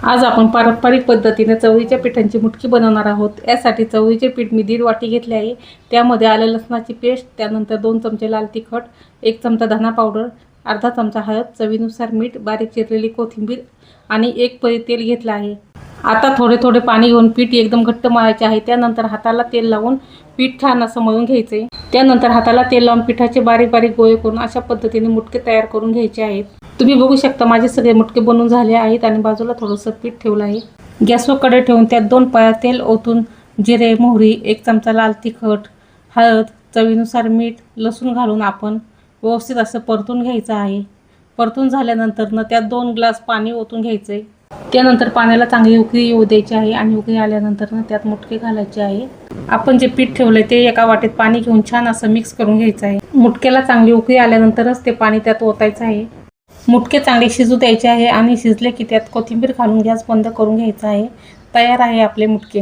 आज आपण पारंपरिक पद्धतीने चवळीच्या पिठांची मुटकी बनवणार आहोत। यासाठी चवळीचे पीठ मी 1.5 वाटी घेतले आहे। त्यामध्ये आलं लसणाची पेस्ट, त्यानंतर 2 चमचे लाल तिखट, 1 चमचा धना पावडर, अर्धा चमचा हळद, चवीनुसार मीठ, बारीक चिरलेली कोथिंबीर आणि 1 पळी तेल घेतलं आहे। आता थोडे थोडे पाणी घेऊन पीठ एकदम घट्ट मळायचे आहे। त्यानंतर हाताला तेल लावून पीठ छान असं मळून घ्यायचे। त्यानंतर हाताला तेल लावून पिठाचे बारीक बारीक गोळे करून अशा पद्धतीने मुटके तयार करून घ्यायचे आहेत। तुम्ही बघू शकता माझे सगळे मुटके बनवून झाले आहेत आणि बाजूला थोडंसं पीठ ठेवलं आहे। गॅसवर कढई ठेवून त्यात 2 पळ्या तेल ओतून जिरे, मोहरी, 1 चमचा लाल तिखट, हळद, चवीनुसार मीठ, लसूण घालून आपण व्यवस्थित असं परतून घ्यायचं आहे। परतून झाल्यानंतर त्यात 2 ग्लास पाणी ओतून घ्यायचे। त्यानंतर पाण्याला चांगली उकळी येऊ द्यायची आहे आणि उकळी आल्यानंतर त्यात मुटके घालायचे आहे। आपण जे पीठ ठेवले ते एका वाटीत पाणी घेऊन छान असं मिक्स करून घ्यायचं आहे। मुटक्याला चांगली उकळी आल्यानंतरच ते पाणी त्यात ओतायचं आहे। मुटके चांगले शिजू द्यायचे आहे आणि शिजले की त्यात कोथिंबीर घालून गॅस बंद करून घ्यायचा आहे। तयार आहे आपले मुटके।